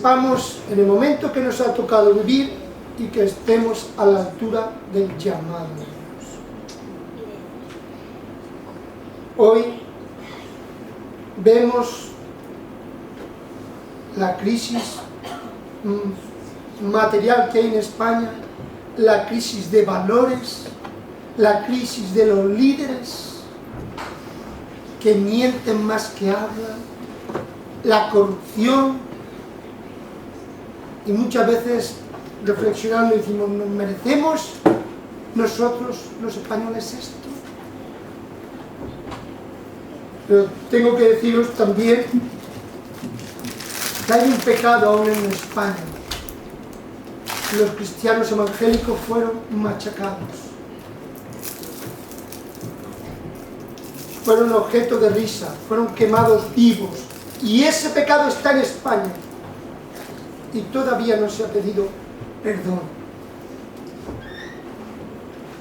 sepamos en el momento que nos ha tocado vivir y que estemos a la altura del llamado de Dios. Hoy vemos la crisis material que hay en España, la crisis de valores, la crisis de los líderes que mienten más que hablan, la corrupción, y muchas veces reflexionando decimos, ¿nos merecemos nosotros los españoles esto? Pero tengo que deciros también que hay un pecado aún en España. Los cristianos evangélicos fueron machacados, fueron objeto de risa, fueron quemados vivos, y ese pecado está en España y todavía no se ha pedido perdón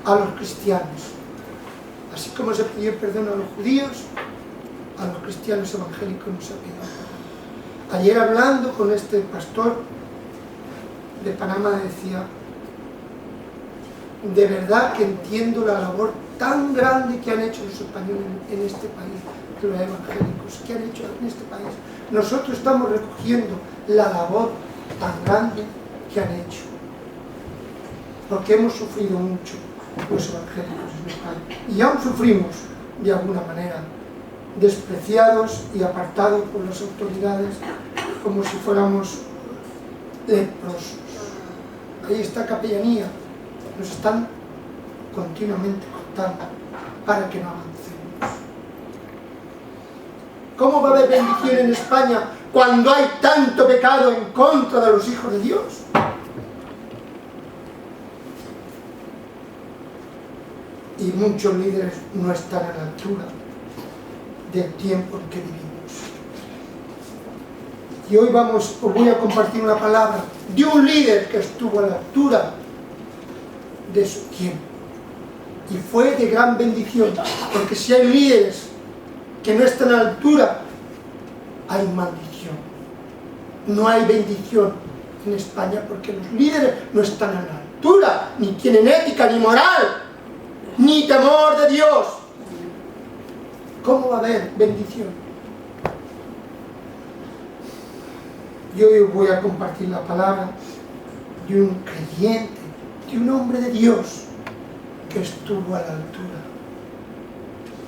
a los cristianos, así como se pidió perdón a los judíos, a los cristianos evangélicos no se ha pedido perdón. Ayer hablando con este pastor de Panamá decía, de verdad que entiendo la labor tan grande que han hecho los españoles en este país, los evangélicos, que han hecho en este país. Nosotros estamos recogiendo la labor tan grande que han hecho, porque hemos sufrido mucho los evangélicos en España, y aún sufrimos de alguna manera, despreciados y apartados por las autoridades como si fuéramos leprosos. Ahí está capellanía, nos están continuamente cortando para que no avancemos. ¿Cómo va a haber bendición en España cuando hay tanto pecado en contra de los hijos de Dios? Y muchos líderes no están a la altura del tiempo en que vivimos. Y hoy os voy a compartir una palabra de un líder que estuvo a la altura de su tiempo. Y fue de gran bendición, porque si hay líderes que no están a la altura, hay maldición. No hay bendición en España porque los líderes no están a la altura, ni tienen ética, ni moral, ni temor de Dios. ¿Cómo va a haber bendición? Yo hoy voy a compartir la palabra de un creyente, de un hombre de Dios que estuvo a la altura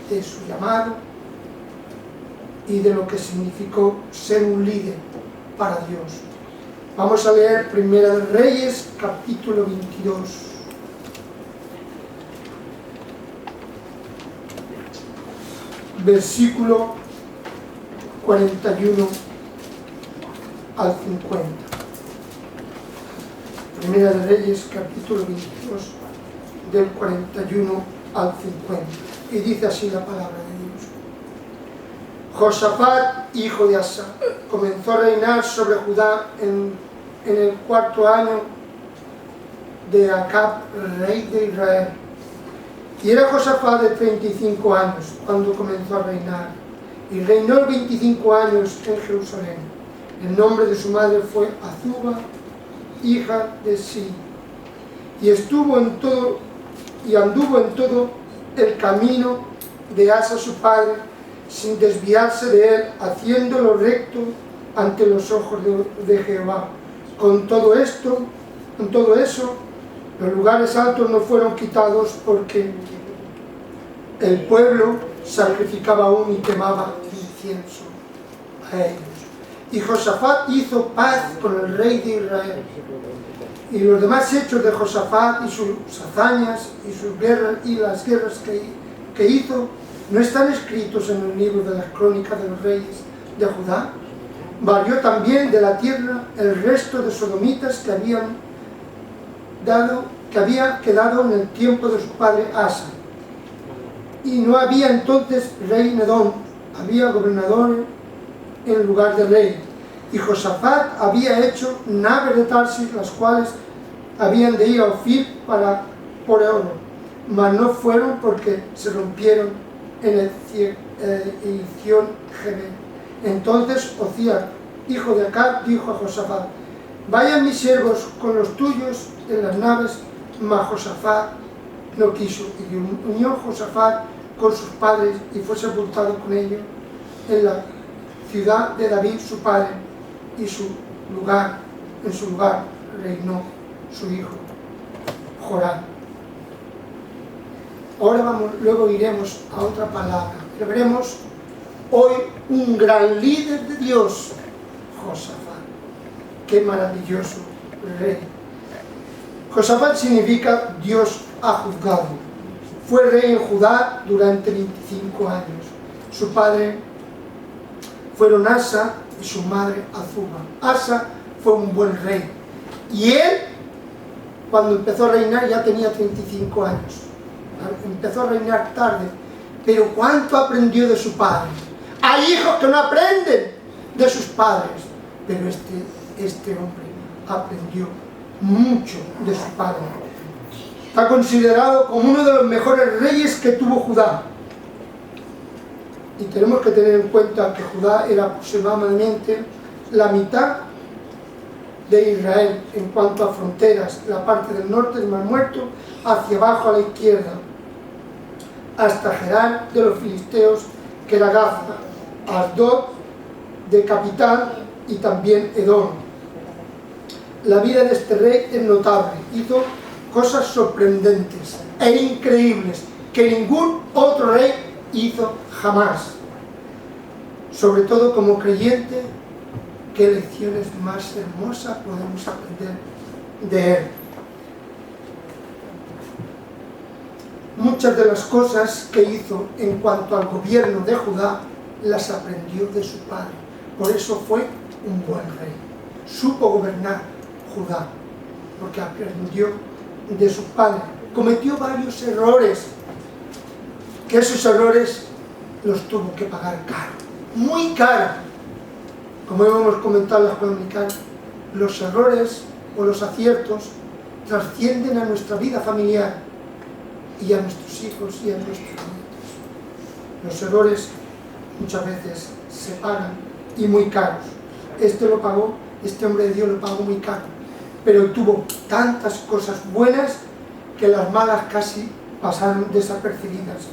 de su llamado y de lo que significó ser un líder para Dios. Vamos a leer Primera de Reyes, capítulo 22. Versículo 41 al 50. Primera de Reyes, capítulo 22, del 41 al 50. Y dice así la palabra de Dios. Josafat, hijo de Asa, comenzó a reinar sobre Judá en el 4.º año de Acab, rey de Israel. Y era Josafat de 35 años cuando comenzó a reinar, y reinó 25 años en Jerusalén. El nombre de su madre fue Azuba, hija de Si. Y anduvo en todo el camino de Asa su padre, sin desviarse de él, haciendo lo recto ante los ojos de Jehová. Con todo eso, los lugares altos no fueron quitados, porque el pueblo sacrificaba aún y quemaba incienso a ellos. Y Josafat hizo paz con el rey de Israel. Y los demás hechos de Josafat y sus hazañas y sus guerras y las guerras que hizo no están escritos en el libro de las crónicas de los reyes de Judá. Barrió también de la tierra el resto de sodomitas que había quedado en el tiempo de su padre Asa. Y no había entonces rey en Edom, había gobernadores en lugar de rey. Y Josafat había hecho naves de Tarsis, las cuales habían de ir a Ofir por oro, mas no fueron porque se rompieron en el Zion Geber. Entonces hijo de Acab, dijo a Josafat: vayan mis siervos con los tuyos en las naves. Mas Josafat no quiso, y unió Josafat con sus padres y fue sepultado con ellos en la ciudad de David su padre, y en su lugar reinó su hijo Joram. Ahora luego iremos a otra palabra, pero veremos hoy un gran líder de Dios, Josafat. Qué maravilloso rey. Josafat significa Dios ha juzgado. Fue rey en Judá durante 25 años. Su padre fueron Asa y su madre Azuba. Asa fue un buen rey. Y él, cuando empezó a reinar, ya tenía 35 años. Empezó a reinar tarde. Pero ¿cuánto aprendió de su padre? Hay hijos que no aprenden de sus padres. Pero este hombre aprendió mucho de su padre. Está considerado como uno de los mejores reyes que tuvo Judá. Y tenemos que tener en cuenta que Judá era aproximadamente la mitad de Israel en cuanto a fronteras, la parte del norte del Mar Muerto, hacia abajo a la izquierda, hasta Gerar de los filisteos, que era Gaza, Asdod de capital y también Edom. La vida de este rey es notable, hizo cosas sorprendentes e increíbles que ningún otro rey hizo jamás. Sobre todo como creyente, qué lecciones más hermosas podemos aprender de él. Muchas de las cosas que hizo en cuanto al gobierno de Judá las aprendió de su padre. Por eso fue un buen rey. Supo gobernar Judá, porque aprendió de su padre. Cometió varios errores, que esos errores los tuvo que pagar caro, muy caro. Como hemos comentado en las crónicas, los errores o los aciertos trascienden a nuestra vida familiar y a nuestros hijos y a nuestros nietos. Los errores muchas veces se pagan y muy caros. Este hombre de Dios lo pagó muy caro, pero tuvo tantas cosas buenas que las malas casi pasaron desapercibidas.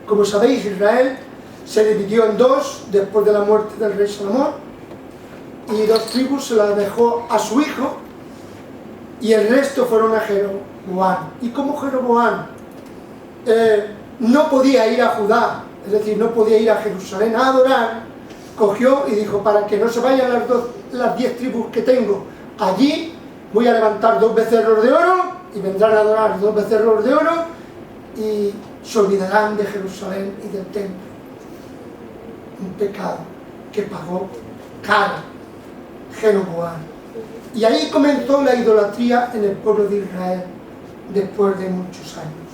Como sabéis, Israel se dividió en dos después de la muerte del rey Salomón, y 2 tribus se las dejó a su hijo y el resto fueron a Jeroboam. Y como Jeroboam no podía ir a Judá, es decir, no podía ir a Jerusalén a adorar, cogió y dijo: para que no se vayan las 10 tribus que tengo allí, voy a levantar 2 becerros de oro y vendrán a adorar 2 becerros de oro y se olvidarán de Jerusalén y del templo. Un pecado que pagó caro Jeroboam. Y ahí comenzó la idolatría en el pueblo de Israel después de muchos años.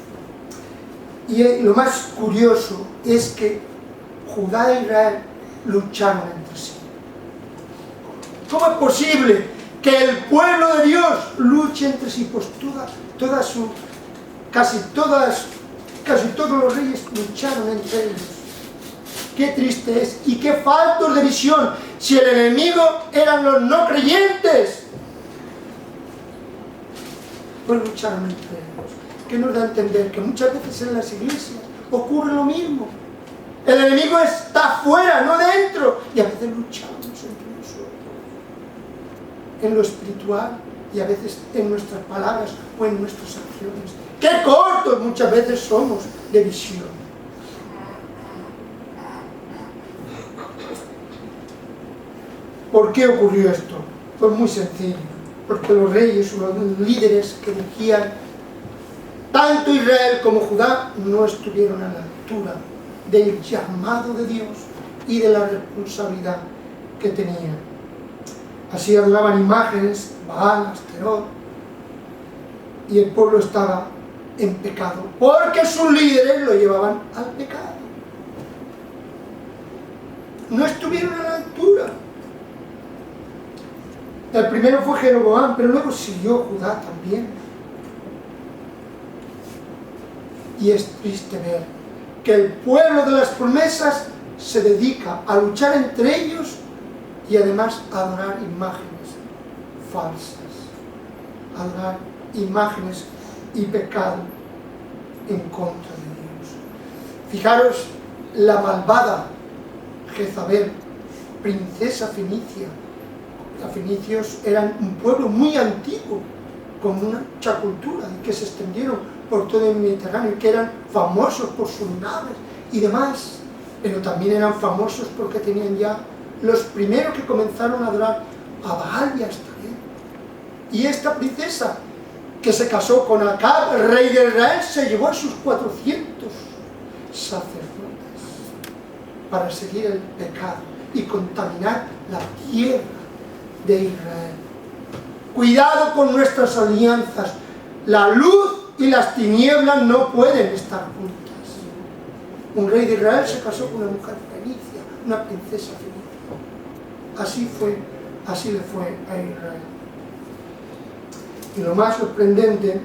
Y lo más curioso es que Judá e Israel lucharon entre sí. ¿Cómo es posible que el pueblo de Dios luche entre sí? Pues casi todos los reyes lucharon entre ellos. Qué triste es y qué faltos de visión, si el enemigo eran los no creyentes. Pues lucharon entre ellos. ¿Qué nos da a entender? Que muchas veces en las iglesias ocurre lo mismo. El enemigo está afuera, no dentro. Y a veces luchamos entre nosotros, en lo espiritual, y a veces en nuestras palabras o en nuestras acciones. ¡Qué cortos muchas veces somos de visión! ¿Por qué ocurrió esto? Pues muy sencillo. Porque los reyes o los líderes que dirigían tanto Israel como Judá no estuvieron a la altura del llamado de Dios y de la responsabilidad que tenían. Así adoraban imágenes, Baal, Asterot, y el pueblo estaba en pecado, porque sus líderes lo llevaban al pecado. No estuvieron a la altura. El primero fue Jeroboam, pero luego siguió Judá también. Y es triste ver que el pueblo de las promesas se dedica a luchar entre ellos y además adorar imágenes falsas, adorar imágenes y pecado en contra de Dios. Fijaros la malvada Jezabel, princesa fenicia. Los fenicios eran un pueblo muy antiguo, con mucha cultura, y que se extendieron por todo el Mediterráneo, y que eran famosos por sus naves y demás, pero también eran famosos porque tenían ya los primeros que comenzaron a adorar a Baal y a Astaré. Y esta princesa, que se casó con Acab, el rey de Israel, se llevó a sus 400 sacerdotes para seguir el pecado y contaminar la tierra de Israel. Cuidado con nuestras alianzas. La luz y las tinieblas no pueden estar juntas. Un rey de Israel se casó con una mujer fenicia, una princesa fenicia. Así le fue a Israel. Y lo más sorprendente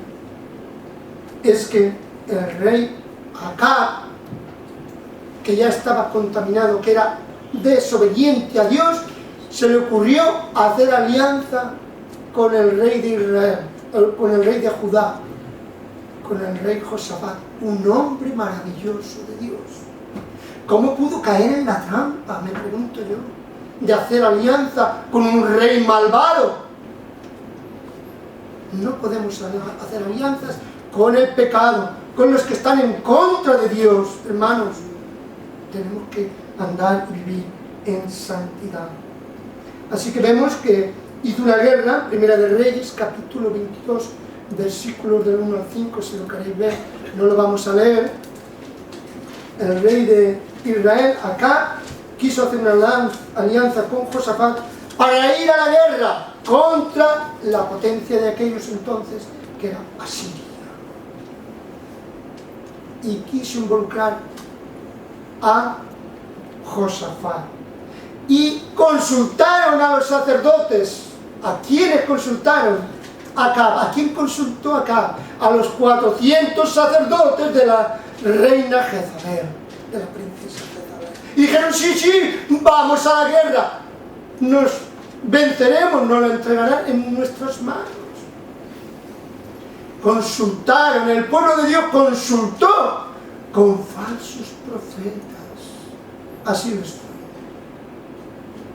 es que el rey Acab, que ya estaba contaminado, que era desobediente a Dios, se le ocurrió hacer alianza con el rey de Israel, con el rey de Judá, con el rey Josafat, un hombre maravilloso de Dios. ¿Cómo pudo caer en la trampa, me pregunto yo, de hacer alianza con un rey malvado? No podemos hacer alianzas con el pecado, con los que están en contra de Dios, hermanos. Tenemos que andar y vivir en santidad. Así que vemos que hizo una guerra, Primera de Reyes, capítulo 22, versículos del 1 al 5, si lo queréis ver, no lo vamos a leer. El rey de Israel, Acab, quiso hacer una alianza con Josafat para ir a la guerra contra la potencia de aquellos entonces, que era Asiria. Y quiso involucrar a Josafat. Y consultaron a los sacerdotes. ¿A quiénes consultaron? ¿A quién consultó Acab? A los 400 sacerdotes de la reina Jezabel, de la princesa Jezabel. Y dijeron, sí, vamos a la guerra. Nos venceremos, nos lo entregarán en nuestras manos. Consultaron, el pueblo de Dios consultó con falsos profetas. Así lo estoy.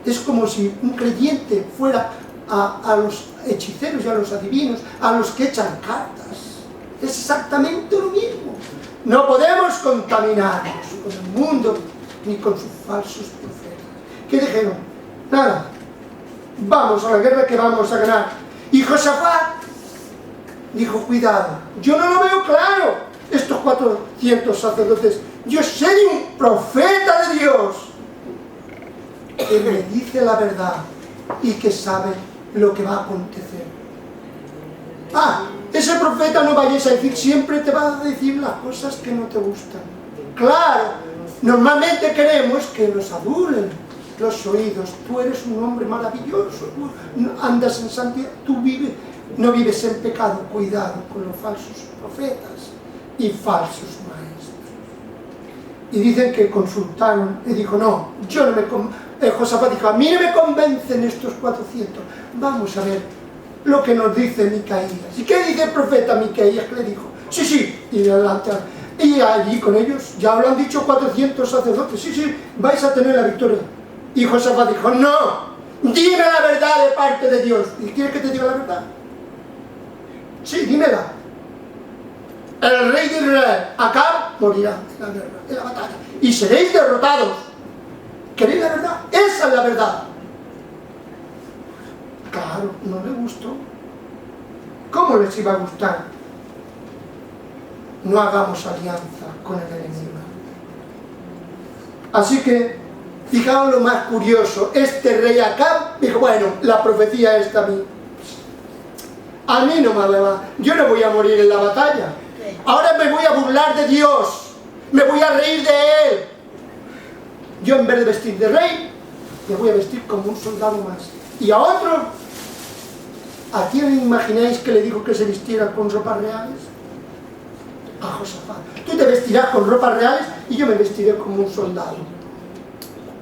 Es como si un creyente fuera a los hechiceros y a los adivinos, a los que echan cartas. Es exactamente lo mismo. No podemos contaminarnos con el mundo ni con sus falsos profetas. ¿Qué dijeron? Nada, vamos a la guerra que vamos a ganar. Y Josafat dijo, cuidado, yo no lo veo claro, estos 400 sacerdotes. Yo sé de un profeta de Dios que me dice la verdad y que sabe lo que va a acontecer. Ese profeta, no vayas a decir, siempre te va a decir las cosas que no te gustan. Claro, normalmente queremos que nos adulen los oídos. Tú eres un hombre maravilloso, tú andas en santidad, tú no vives en pecado. Cuidado con los falsos profetas y falsos maestros. Y dicen que consultaron y dijo, no, yo no me Josafat dijo, a mí no me convencen estos 400. Vamos a ver lo que nos dice Micaías. ¿Y qué dice el profeta Micaías? ¿Qué le dijo? Sí, y adelante. Y allí con ellos, ya lo han dicho 400 sacerdotes, sí, vais a tener la victoria. Y Josafat dijo, no, dime la verdad de parte de Dios. ¿Y quieres que te diga la verdad? Sí, dímela. El rey de Israel, Acab, morirá en la guerra, en la batalla, y seréis derrotados. ¿Queréis la verdad? Esa es la verdad. Claro, no le gustó. ¿Cómo les iba a gustar? No hagamos alianza con el enemigo. Así que, fijaos lo más curioso, este rey Acab dijo, bueno, la profecía está a mí no me va, yo no voy a morir en la batalla. Ahora me voy a burlar de Dios, me voy a reír de Él. Yo en vez de vestir de rey, me voy a vestir como un soldado más. Y a otro, ¿a quién imagináis que le dijo que se vistiera con ropas reales? A Josafat. Tú te vestirás con ropas reales y yo me vestiré como un soldado,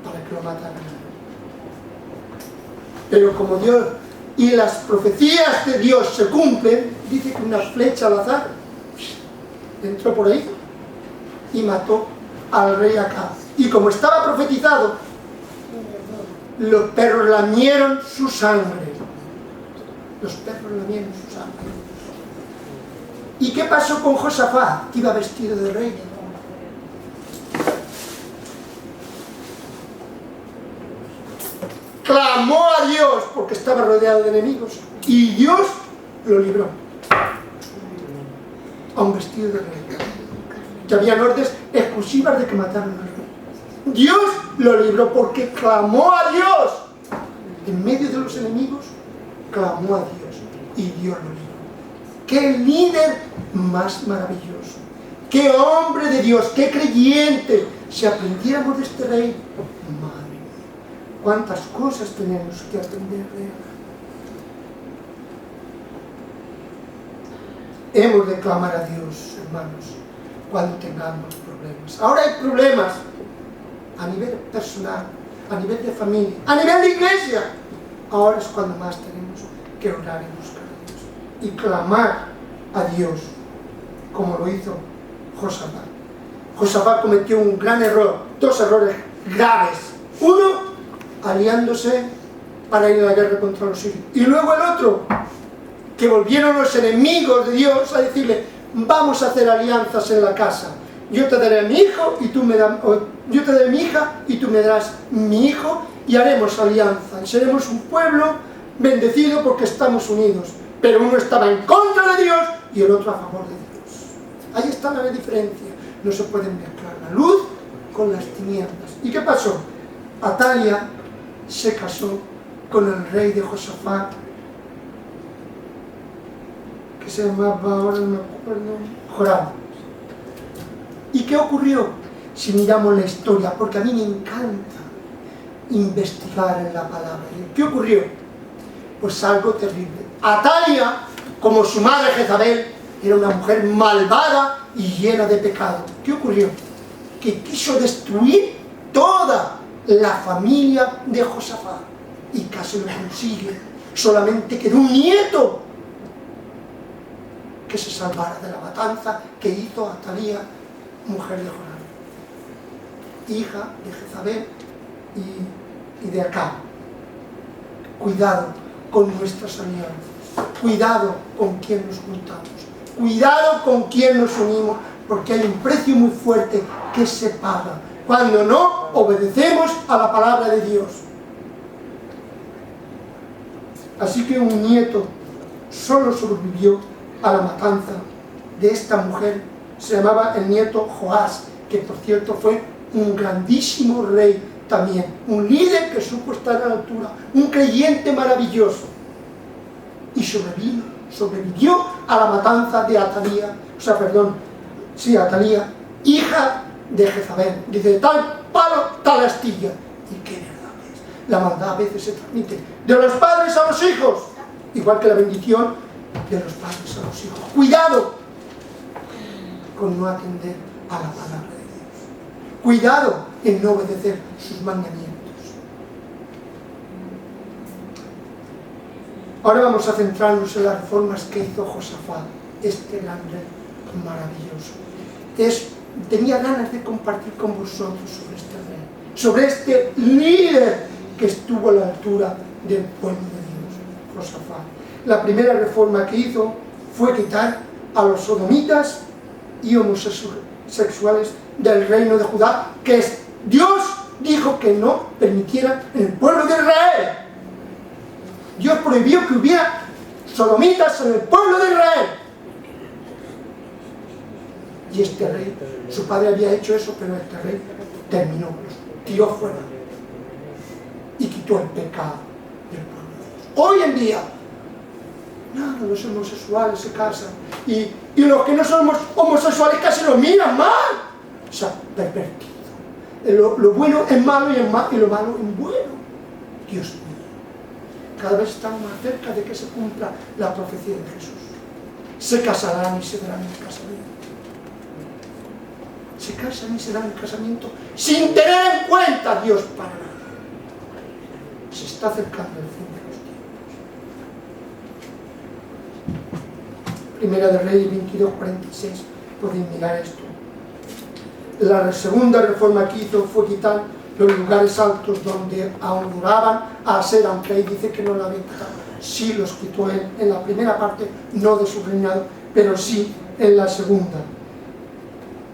para que lo mataran. Pero como Dios y las profecías de Dios se cumplen, dice que una flecha al azar entró por ahí y mató al rey Acab. Y como estaba profetizado, los perros lamieron su sangre. Los perros lamieron su sangre. ¿Y qué pasó con Josafat, que iba vestido de rey? Clamó a Dios porque estaba rodeado de enemigos y Dios lo libró. A un vestido de rey. Que habían órdenes exclusivas de que mataran al rey. Dios lo libró porque clamó a Dios. En medio de los enemigos, clamó a Dios y Dios lo libró. ¡Qué líder más maravilloso! ¡Qué hombre de Dios! ¡Qué creyente! Si aprendiéramos de este rey, madre mía, cuántas cosas tenemos que aprender de él. Hemos de clamar a Dios, hermanos, cuando tengamos problemas. Ahora hay problemas a nivel personal, a nivel de familia, a nivel de iglesia. Ahora es cuando más tenemos que orar y buscar a Dios y clamar a Dios, como lo hizo Josafat. Josafat cometió un gran error, dos errores graves. Uno, aliándose para ir a la guerra contra los sirios. Y luego el otro, que volvieron los enemigos de Dios a decirle: vamos a hacer alianzas en la casa. Yo te daré a mi hijo y tú me darás, yo te daré mi hija y tú me darás mi hijo, y haremos alianza. Y seremos un pueblo bendecido porque estamos unidos. Pero uno estaba en contra de Dios y el otro a favor de Dios. Ahí está la diferencia. No se pueden mezclar la luz con las tinieblas. ¿Y qué pasó? Atalia se casó con el rey de Josafat, que se llamaba, ahora no me acuerdo, Joram. ¿Y qué ocurrió? Si miramos la historia, porque a mí me encanta investigar en la palabra. ¿Qué ocurrió? Pues algo terrible. Atalia, como su madre Jezabel, era una mujer malvada y llena de pecado. ¿Qué ocurrió? Que quiso destruir toda la familia de Josafat. Y casi lo consigue. Solamente quedó un nieto que se salvara de la matanza que hizo Atalia, mujer de Joram, hija de Jezabel y de Acab. Cuidado con nuestras alianzas, cuidado con quién nos juntamos, cuidado con quién nos unimos, porque hay un precio muy fuerte que se paga cuando no obedecemos a la palabra de Dios. Así que un nieto solo sobrevivió a la matanza de esta mujer. Se llamaba el nieto Joás, que por cierto fue un grandísimo rey también, un líder que supo estar a la altura, un creyente maravilloso. Y sobrevivió a la matanza de Atalia, Atalia, hija de Jezabel. Dice: tal palo, tal astilla. Y qué verdad es. La maldad a veces se transmite de los padres a los hijos, igual que la bendición de los padres a los hijos. Cuidado con no atender a la palabra de Dios. Cuidado en no obedecer sus mandamientos. Ahora vamos a centrarnos en las reformas que hizo Josafat, este gran rey maravilloso. Tenía ganas de compartir con vosotros sobre este rey, sobre este líder que estuvo a la altura del pueblo de Dios, Josafat. La primera reforma que hizo fue quitar a los sodomitas y homosexuales del reino de Judá, que Dios dijo que no permitiera en el pueblo de Israel. Dios prohibió que hubiera sodomitas en el pueblo de Israel. Y este rey, su padre había hecho eso, pero este rey terminó, los tiró fuera y quitó el pecado del pueblo de Dios. Hoy en día, nada, los homosexuales se casan y los que no somos homosexuales casi lo miran mal. O sea, pervertido. Lo bueno es malo y lo malo es bueno. Dios mío. Cada vez estamos más cerca de que se cumpla la profecía de Jesús. Se casarán y se darán el casamiento. Se casan y se dan el casamiento sin tener en cuenta a Dios para nada. Se está acercando el fin de Primera de Reyes 22:46, podéis mirar esto. La segunda reforma que hizo fue quitar los lugares altos donde adoraban a Asera, aunque ahí dice que no lo había quitado. Sí los quitó él en la primera parte, no de su reinado, pero sí en la segunda.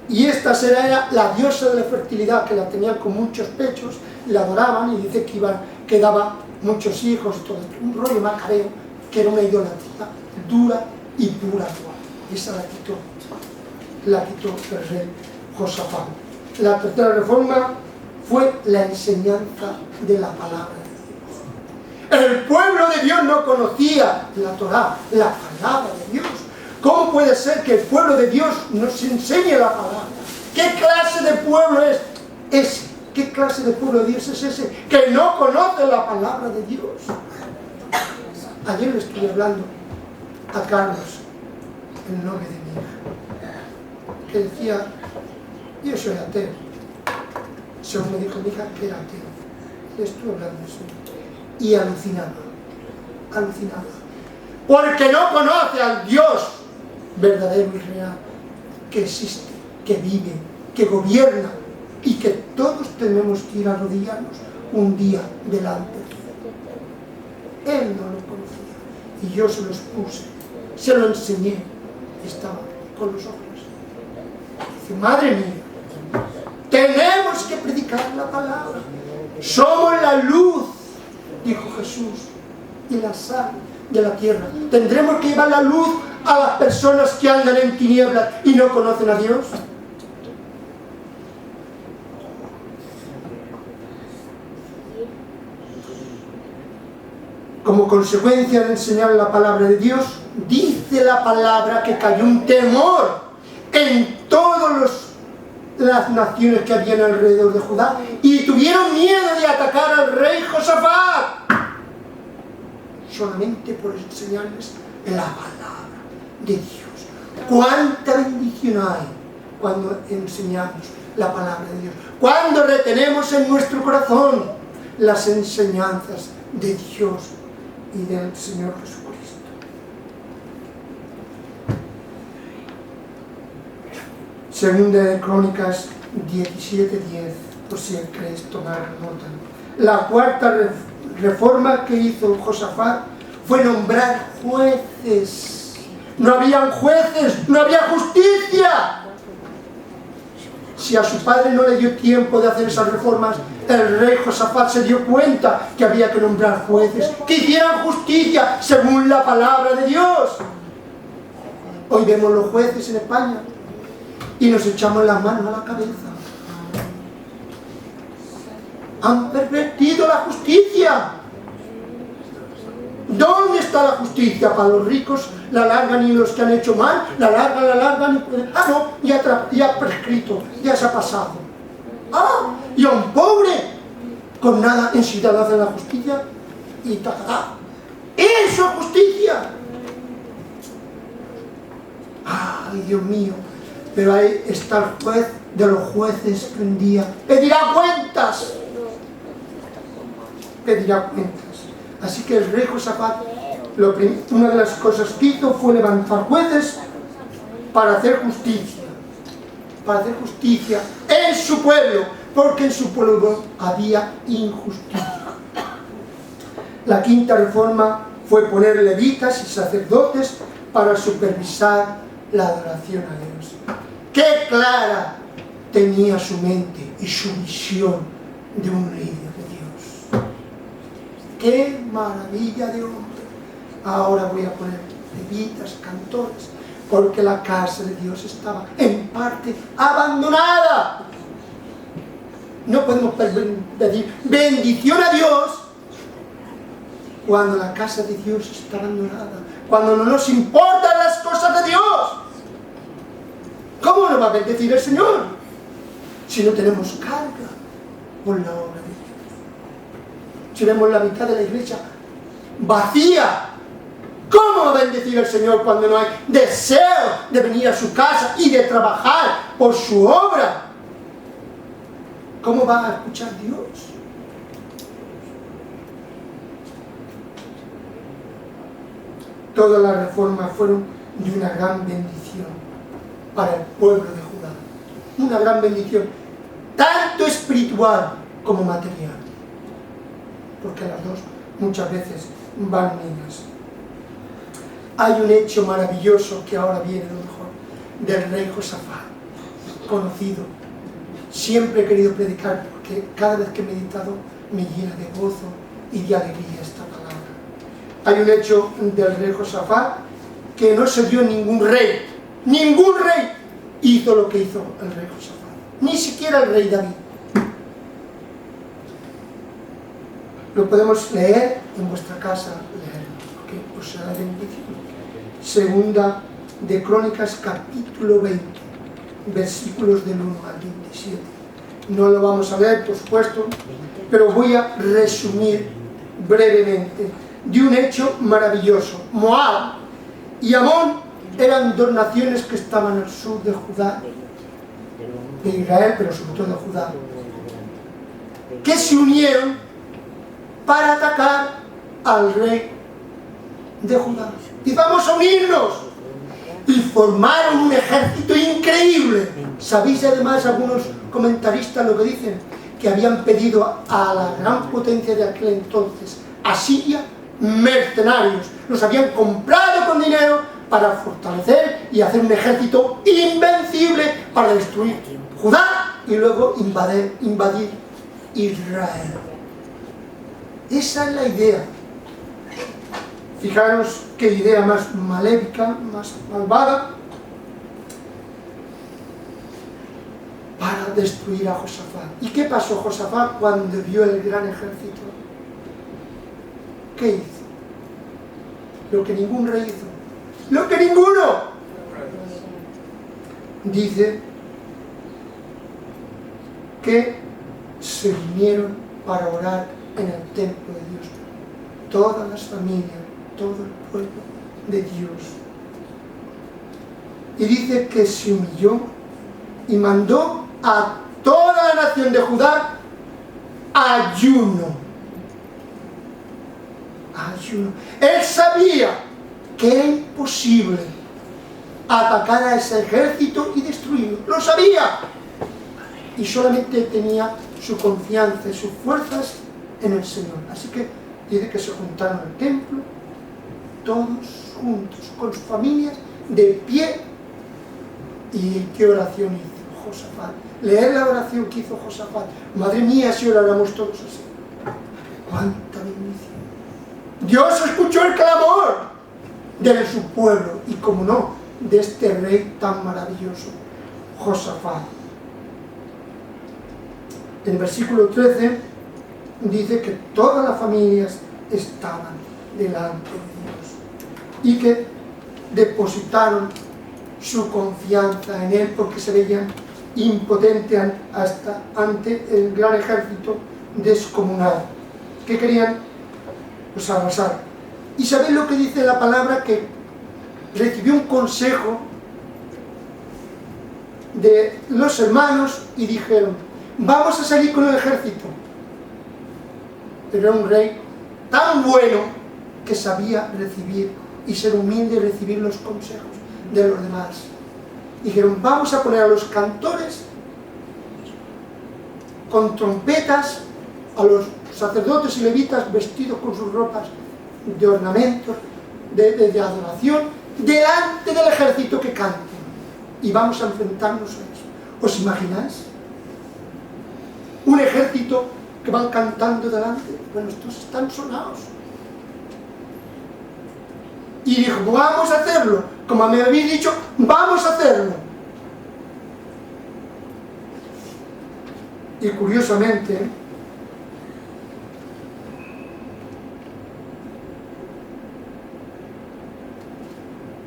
Y esta Asera era la diosa de la fertilidad, que la tenían con muchos pechos, la adoraban y dice que daba muchos hijos y todo esto. Un rollo macabeo, que era una idolatría dura y pura. Esa la quitó el rey Josafat. La tercera reforma fue la enseñanza de la palabra de Dios. El pueblo de Dios no conocía la Torá, la palabra de Dios. ¿Cómo puede ser que el pueblo de Dios nos enseñe la palabra? ¿Qué clase de pueblo es ese? ¿Qué clase de pueblo de Dios es ese que no conoce la palabra de Dios? Ayer le estuve hablando a Carlos, el novio de mi hija, que decía: yo soy ateo. Según me dijo mi hija que era ateo. Le estuve hablando de eso. Y alucinaba. Porque no conoce al Dios verdadero y real, que existe, que vive, que gobierna, y que todos tenemos que ir a arrodillarnos un día delante de Él. Él no lo conocía. Y yo se lo expuse, se lo enseñé. Estaba con los ojos. Dice: madre mía, tenemos que predicar la palabra. Somos la luz, dijo Jesús, y la sal de la tierra. Tendremos que llevar la luz a las personas que andan en tinieblas y no conocen a Dios. Como consecuencia de enseñar la palabra de Dios, dice la palabra que cayó un temor en todas las naciones que habían alrededor de Judá, y tuvieron miedo de atacar al rey Josafat, solamente por enseñarles la palabra de Dios. ¿Cuánta bendición hay cuando enseñamos la palabra de Dios? Cuando retenemos en nuestro corazón las enseñanzas de Dios y del Señor Jesucristo. Segunda de Crónicas 17:10, por si queréis tomar nota. La cuarta reforma que hizo Josafat fue nombrar jueces. No habían jueces, no había justicia. Si a su padre no le dio tiempo de hacer esas reformas, el rey Josafat se dio cuenta que había que nombrar jueces que hicieran justicia según la palabra de Dios. Hoy vemos los jueces en España y nos echamos las manos a la cabeza. Han pervertido la justicia. ¿Dónde está la justicia? Para los ricos la largan, y los que han hecho mal la largan y pueden... Ah, no, ya ha prescrito, ya se ha pasado. Ah, y a un pobre con nada enseguida le hacen la justicia y ta. ¡Eso es justicia! ¡Ay, Dios mío! Pero ahí está el juez de los jueces que un día pedirá cuentas. Así que el rey Josafat, una de las cosas que hizo fue levantar jueces para hacer justicia. Para hacer justicia en su pueblo, porque en su pueblo había injusticia. La quinta reforma fue poner levitas y sacerdotes para supervisar la adoración a Dios. ¡Qué clara tenía su mente y su visión de un rey de Dios! ¡Qué maravilla de hombre! Ahora voy a poner levitas, cantores, porque la casa de Dios estaba en parte abandonada. No podemos pedir bendición a Dios cuando la casa de Dios está abandonada, cuando no nos importan las cosas de Dios. ¿Cómo nos va a bendecir el Señor si no tenemos carga por la obra de Dios? Si vemos la mitad de la iglesia vacía, ¿cómo va a bendecir el Señor cuando no hay deseo de venir a su casa y de trabajar por su obra? ¿Cómo va a escuchar Dios? Todas las reformas fueron de una gran bendición para el pueblo de Judá. Una gran bendición, tanto espiritual como material, porque las dos muchas veces van unidas. Hay un hecho maravilloso que ahora viene lo mejor, del rey Josafat, conocido. Siempre he querido predicar porque cada vez que he meditado me llena de gozo y de alegría esta palabra. Hay un hecho del rey Josafat que no se dio ningún rey hizo lo que hizo el rey Josafat, ni siquiera el rey David. Lo podemos leer en vuestra casa, leerlo, porque os será bendición. Segunda de Crónicas, capítulo 20, versículos del 1 al 27. No lo vamos a leer, por supuesto, pero voy a resumir brevemente de un hecho maravilloso. Moab y Amón eran dos naciones que estaban al sur de Judá, de Israel, pero sobre todo de Judá, que se unieron para atacar al rey de Judá. Y vamos a unirnos. Y formaron un ejército increíble. ¿Sabéis además algunos comentaristas lo que dicen? Que habían pedido a la gran potencia de aquel entonces, a Siria, mercenarios. Los habían comprado con dinero para fortalecer y hacer un ejército invencible para destruir Judá y luego invadir Israel. Esa es la idea. Fijaros qué idea más maléfica, más malvada, para destruir a Josafat. ¿Y qué pasó Josafat cuando vio el gran ejército? ¿Qué hizo? Lo que ningún rey hizo. ¡Lo que ninguno! Dice que se vinieron para orar en el templo de Dios. Todas las familias, todo el pueblo de Dios. Y dice que se humilló y mandó a toda la nación de Judá ayuno. Ayuno. Él sabía que era imposible atacar a ese ejército y destruirlo. Lo sabía. Y solamente tenía su confianza y sus fuerzas en el Señor. Así que dice que se juntaron al templo, todos juntos, con sus familias, de pie. ¿Y qué oración hizo Josafat? Leer la oración que hizo Josafat. Madre mía, si oráramos todos así. ¡Cuánta bendición! Dios escuchó el clamor de su pueblo y, como no, de este rey tan maravilloso, Josafat. En el versículo 13 dice que todas las familias estaban delante de Dios y que depositaron su confianza en Él porque se veían impotentes ante el gran ejército descomunal que querían pues arrasar. Y sabéis lo que dice la palabra, que recibió un consejo de los hermanos y dijeron: vamos a salir con el ejército. Pero era un rey tan bueno que sabía recibir y ser humilde y recibir los consejos de los demás. Dijeron: vamos a poner a los cantores con trompetas, a los sacerdotes y levitas vestidos con sus ropas de ornamentos, de adoración, delante del ejército que canten. Y vamos a enfrentarnos a eso. ¿Os imagináis? Un ejército que van cantando delante. Bueno, estos están sonados. Y dijo: vamos a hacerlo. Como me habéis dicho, vamos a hacerlo. Y curiosamente,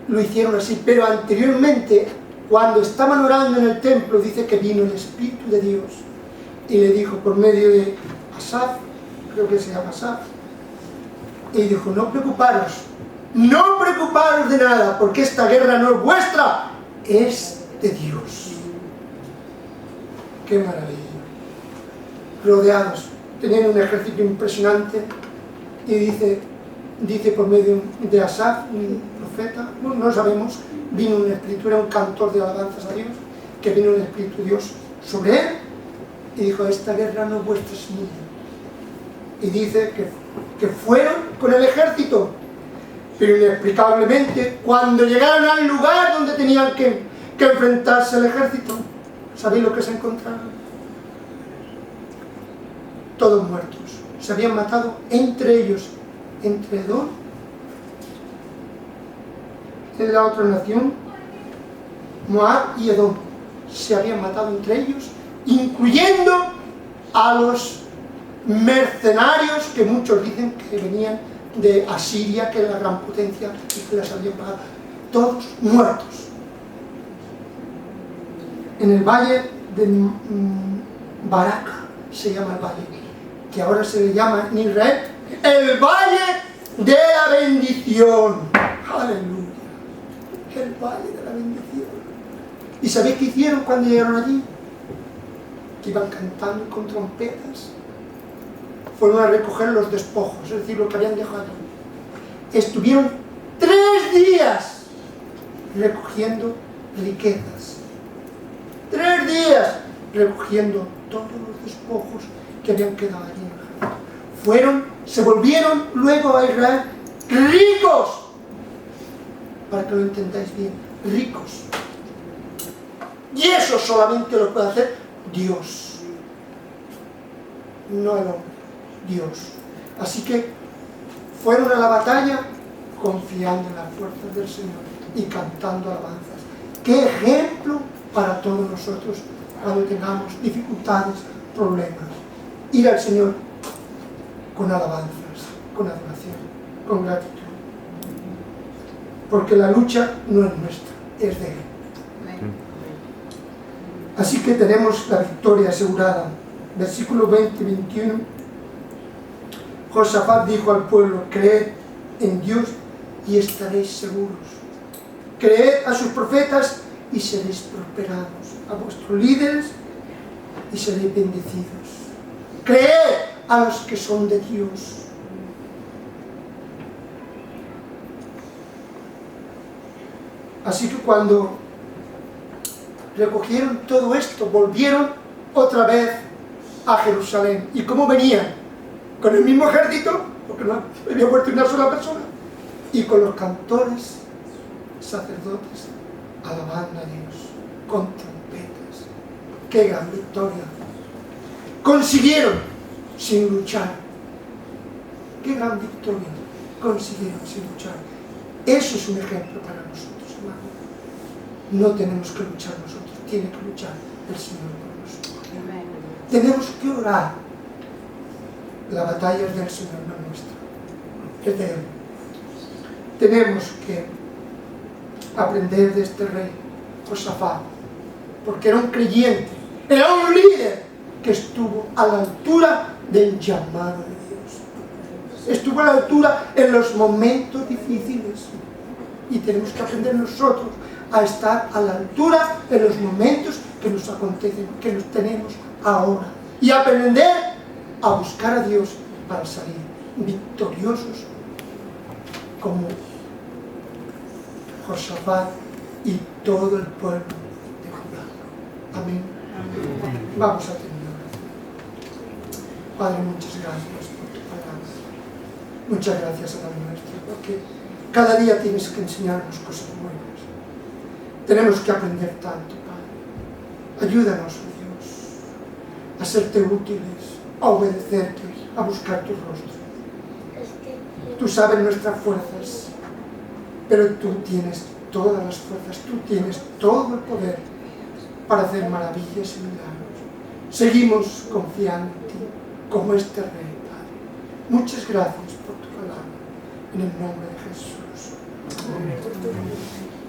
lo hicieron así. Pero anteriormente, cuando estaban orando en el templo, dice que vino el Espíritu de Dios y le dijo por medio de Asaf, creo que se llama Asaf, y dijo: no preocuparos de nada, porque esta guerra no es vuestra, es de Dios. ¡Qué maravilla! Rodeados, tenían un ejército impresionante, y dice por medio de Asaf, un profeta, bueno, no sabemos, vino un espíritu, era un cantor de alabanzas a Dios, que vino un espíritu Dios sobre él y dijo, esta guerra no es vuestra, es mía. Y dice que fueron con el ejército, pero inexplicablemente cuando llegaron al lugar donde tenían que enfrentarse al ejército, ¿sabéis lo que se encontraron? Todos muertos, se habían matado entre ellos, entre Edom, en la otra nación, Moab y Edom, se habían matado entre ellos, incluyendo a los mercenarios que muchos dicen que venían de Asiria, que era la gran potencia y que las habían pagado, todos muertos. En el valle de Baraka se llama el valle, que ahora se le llama en Israel el valle de la bendición. Aleluya, el valle de la bendición. ¿Y sabéis qué hicieron cuando llegaron allí? Que iban cantando con trompetas. Fueron a recoger los despojos, es decir, lo que habían dejado. Estuvieron 3 días recogiendo riquezas. 3 días recogiendo todos los despojos que habían quedado allí en el jardín. Se volvieron luego a Israel ricos. Para que lo entendáis bien, ricos. Y eso solamente lo puede hacer Dios, no el hombre, Dios. Así que fueron a la batalla confiando en las fuerzas del Señor y cantando alabanzas. ¡Qué ejemplo para todos nosotros cuando tengamos dificultades, problemas! Ir al Señor con alabanzas, con adoración, con gratitud. Porque la lucha no es nuestra, es de Él. Así que tenemos la victoria asegurada. Versículo 20-21. Josafat dijo al pueblo, creed en Dios y estaréis seguros. Creed a sus profetas y seréis prosperados. A vuestros líderes y seréis bendecidos. Creed a los que son de Dios. Así que cuando recogieron todo esto, volvieron otra vez a Jerusalén. ¿Y cómo venían? Con el mismo ejército, porque no había muerto una sola persona, y con los cantores, sacerdotes, alabando a Dios, con trompetas. ¡Qué gran victoria! Consiguieron sin luchar. ¡Qué gran victoria! Consiguieron sin luchar. Eso es un ejemplo para nosotros, hermanos. No tenemos que luchar nosotros, tiene que luchar el Señor por nosotros. Tenemos que orar. La batalla es del Señor, no nuestra, es de Él. Tenemos que aprender de este rey, Josafat, porque era un creyente, era un líder que estuvo a la altura del llamado de Dios. Estuvo a la altura en los momentos difíciles. Y tenemos que aprender nosotros a estar a la altura en los momentos que nos acontecen, que nos tenemos ahora. Y aprender a buscar a Dios para salir victoriosos como Josafat y todo el pueblo de Judá. Amén. Vamos a terminar. Padre, muchas gracias por tu palabra. Muchas gracias, Padre nuestro, porque cada día tienes que enseñarnos cosas buenas. Tenemos que aprender tanto, Padre. Ayúdanos, oh Dios, a serte útiles, a obedecerte, a buscar tu rostro. Tú sabes nuestras fuerzas, pero tú tienes todas las fuerzas, tú tienes todo el poder para hacer maravillas y milagros. Seguimos confiando en ti, como este rey, Padre. Muchas gracias por tu palabra, en el nombre de Jesús. Amén.